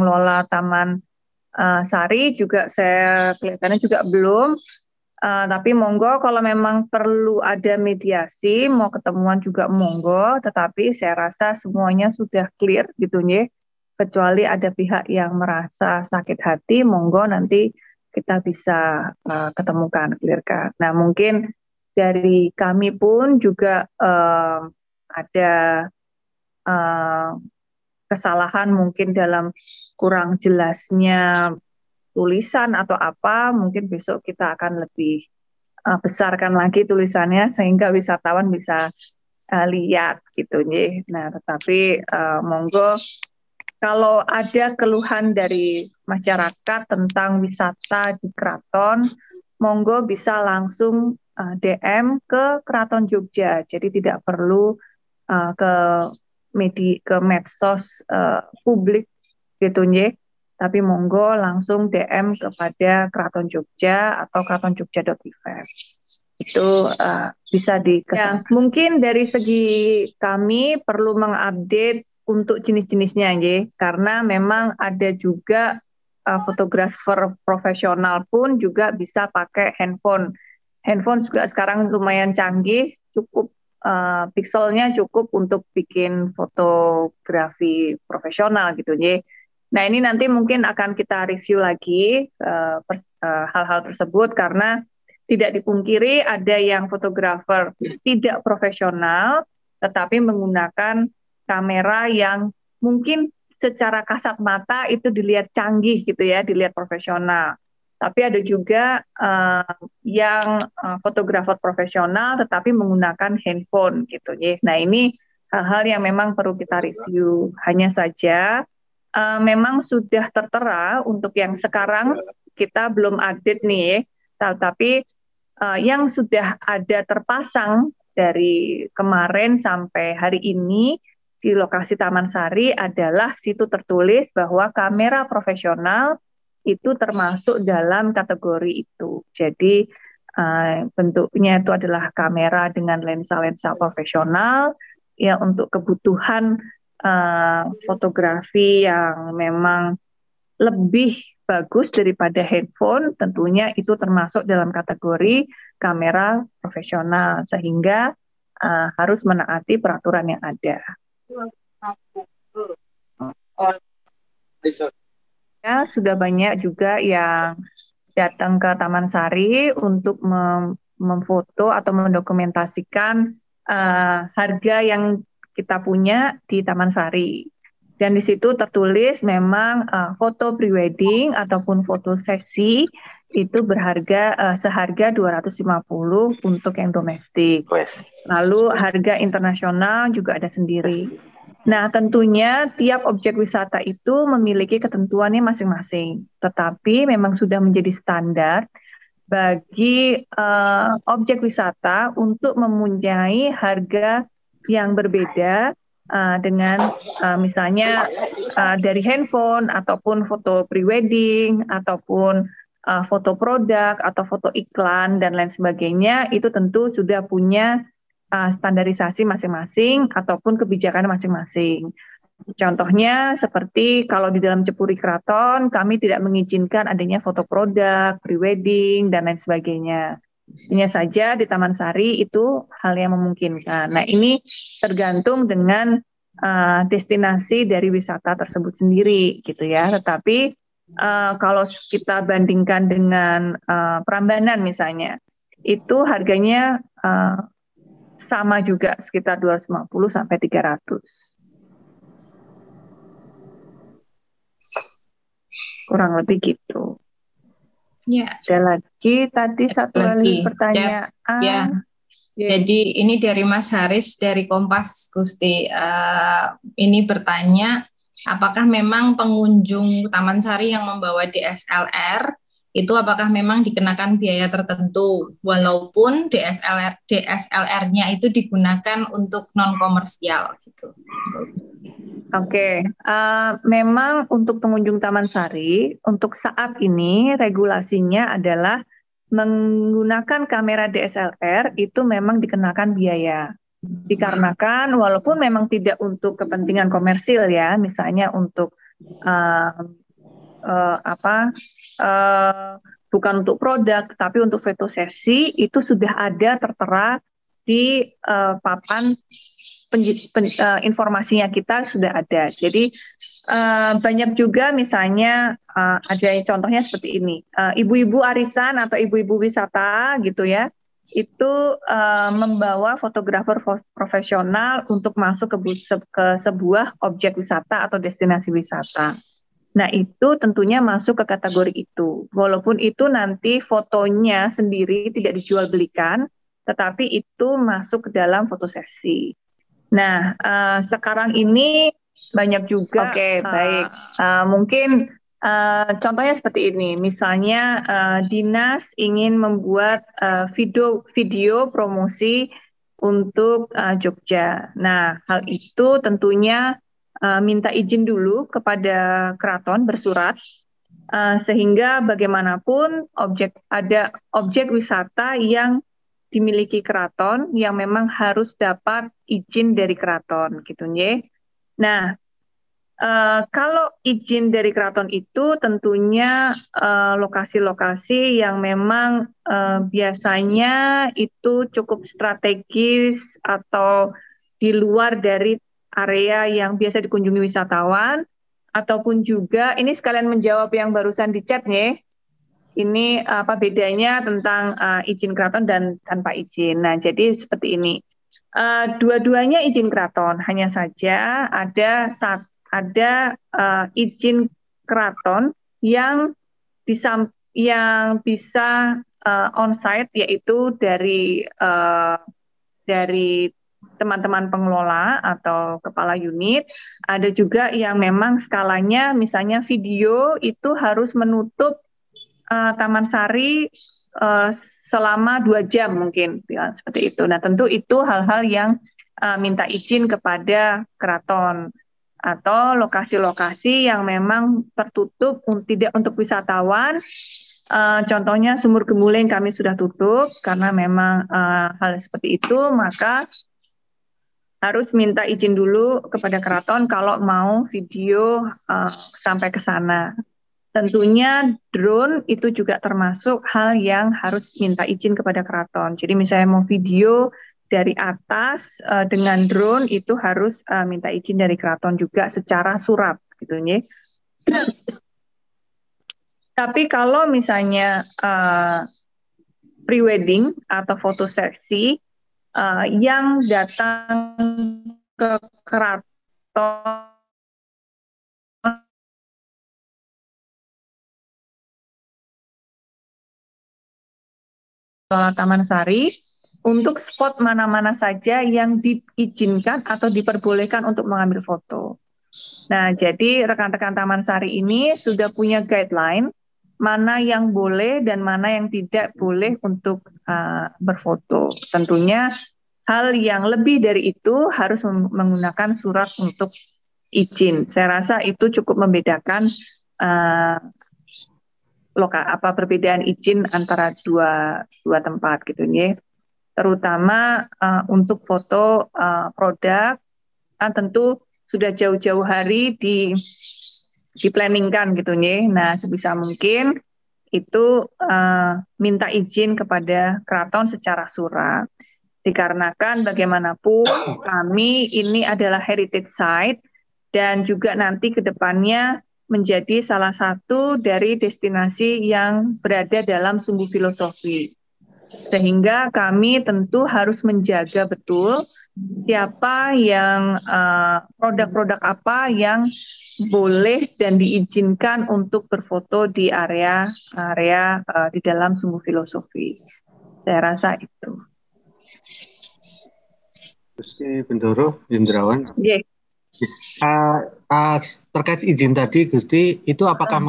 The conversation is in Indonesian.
pengelola Taman Sari juga saya kelihatannya juga belum. Tapi monggo kalau memang perlu ada mediasi, mau ketemuan juga monggo, tetapi saya rasa semuanya sudah clear gitu nih. Kecuali ada pihak yang merasa sakit hati, monggo nanti kita bisa ketemukan, clearkan. Nah, mungkin dari kami pun juga ada kesalahan mungkin dalam kurang jelasnya tulisan atau apa, mungkin besok kita akan lebih besarkan lagi tulisannya sehingga wisatawan bisa lihat gitu nih. Nah, tetapi monggo kalau ada keluhan dari masyarakat tentang wisata di Keraton, monggo bisa langsung DM ke Keraton Jogja. Jadi tidak perlu ke medsos publik gitu nih. Tapi monggo langsung DM kepada Keraton Jogja atau keratonjogja.event. Itu bisa dikesan. Ya, mungkin dari segi kami perlu mengupdate untuk jenis-jenisnya, karena memang ada juga fotografer profesional pun juga bisa pakai handphone. Handphone juga sekarang lumayan canggih, cukup pixelnya cukup untuk bikin fotografi profesional gitu, Nah, ini nanti mungkin akan kita review lagi hal-hal tersebut karena tidak dipungkiri ada yang fotografer tidak profesional tetapi menggunakan kamera yang mungkin secara kasat mata itu dilihat canggih gitu ya, dilihat profesional. Tapi ada juga yang fotografer profesional tetapi menggunakan handphone gitu ya. Nah, ini hal-hal yang memang perlu kita review. Hanya saja memang sudah tertera untuk yang sekarang kita belum update nih, tapi yang sudah ada terpasang dari kemarin sampai hari ini di lokasi Taman Sari adalah situ tertulis bahwa kamera profesional itu termasuk dalam kategori itu. Jadi bentuknya itu adalah kamera dengan lensa-lensa profesional ya untuk kebutuhan fotografi yang memang lebih bagus daripada handphone, tentunya itu termasuk dalam kategori kamera profesional sehingga harus menaati peraturan yang ada. Ya, sudah banyak juga yang datang ke Taman Sari untuk memfoto atau mendokumentasikan harga yang kita punya di Taman Sari. Dan di situ tertulis memang foto prewedding ataupun foto sesi itu berharga seharga 250 untuk yang domestik. Lalu harga internasional juga ada sendiri. Nah, tentunya tiap objek wisata itu memiliki ketentuannya masing-masing. Tetapi memang sudah menjadi standar bagi objek wisata untuk mempunyai harga yang berbeda dengan misalnya dari handphone ataupun foto prewedding ataupun foto produk atau foto iklan dan lain sebagainya itu tentu sudah punya standarisasi masing-masing ataupun kebijakan masing-masing. Contohnya seperti kalau di dalam Cepuri Keraton kami tidak mengizinkan adanya foto produk, prewedding dan lain sebagainya. Hanya saja di Taman Sari itu hal yang memungkinkan. Nah, ini tergantung dengan destinasi dari wisata tersebut sendiri gitu ya. Tetapi kalau kita bandingkan dengan Prambanan misalnya, itu harganya sama juga sekitar 250 sampai 300. Kurang lebih gitu. Ya. Ada lagi tadi satu lagi pertanyaan. Ya. Jadi ini dari Mas Haris dari Kompas Gusti. Ini bertanya, apakah memang pengunjung Taman Sari yang membawa DSLR itu apakah memang dikenakan biaya tertentu, walaupun DSLR-nya itu digunakan untuk non komersial gitu. Oke, memang untuk pengunjung Taman Sari, untuk saat ini regulasinya adalah menggunakan kamera DSLR itu memang dikenakan biaya. Dikarenakan walaupun memang tidak untuk kepentingan komersil ya, misalnya untuk uh, apa bukan untuk produk, tapi untuk fotosesi itu sudah ada tertera di papan informasinya kita sudah ada. Jadi banyak juga misalnya ada contohnya seperti ini, ibu-ibu arisan atau ibu-ibu wisata gitu ya, itu membawa fotografer profesional untuk masuk ke sebuah objek wisata atau destinasi wisata. Nah, itu tentunya masuk ke kategori itu. Walaupun itu nanti fotonya sendiri tidak dijual belikan, tetapi itu masuk ke dalam fotosesi. Nah, sekarang ini banyak juga. Oke, baik. Mungkin contohnya seperti ini. Misalnya dinas ingin membuat video promosi untuk Jogja. Nah, hal itu tentunya minta izin dulu kepada keraton bersurat, sehingga bagaimanapun ada objek wisata yang dimiliki keraton yang memang harus dapat izin dari keraton gitu ya. Nah, kalau izin dari keraton itu tentunya lokasi-lokasi yang memang biasanya itu cukup strategis atau di luar dari area yang biasa dikunjungi wisatawan, ataupun juga ini sekalian menjawab yang barusan di chat nih. Ini apa bedanya tentang izin keraton dan tanpa izin. Nah, jadi seperti ini. Dua-duanya izin keraton, hanya saja ada izin keraton yang bisa on-site, yaitu dari teman-teman pengelola atau kepala unit. Ada juga yang memang skalanya misalnya video itu harus menutup Taman Sari selama 2 jam mungkin, ya, seperti itu. Nah, tentu itu hal-hal yang minta izin kepada keraton, atau lokasi-lokasi yang memang tertutup tidak untuk wisatawan. Contohnya Sumur Gemuling kami sudah tutup karena memang hal seperti itu, maka harus minta izin dulu kepada keraton kalau mau video sampai ke sana. Tentunya drone itu juga termasuk hal yang harus minta izin kepada keraton. Jadi misalnya mau video dari atas dengan drone itu harus minta izin dari keraton juga secara surat gitu ya. Tapi kalau misalnya pre-wedding atau foto sesi yang datang ke keraton Taman Sari, untuk spot mana-mana saja yang diizinkan atau diperbolehkan untuk mengambil foto. Nah, jadi rekan-rekan Taman Sari ini sudah punya guideline mana yang boleh dan mana yang tidak boleh untuk berfoto. Tentunya hal yang lebih dari itu harus menggunakan surat untuk izin. Saya rasa itu cukup membedakan perbedaan izin antara dua tempat gitu ya. Terutama untuk foto produk kan tentu sudah jauh-jauh hari di-planningkan gitu ya. Nah, sebisa mungkin itu minta izin kepada keraton secara surat. Dikarenakan bagaimanapun kami ini adalah heritage site dan juga nanti ke depannya menjadi salah satu dari destinasi yang berada dalam sumbu filosofi. Sehingga kami tentu harus menjaga betul siapa yang produk-produk apa yang boleh dan diizinkan untuk berfoto di area di dalam sumbu filosofi. Saya rasa itu. Gusti Bendoro, Hendrawan. Yeah. Terkait izin tadi, Gusti, itu apakah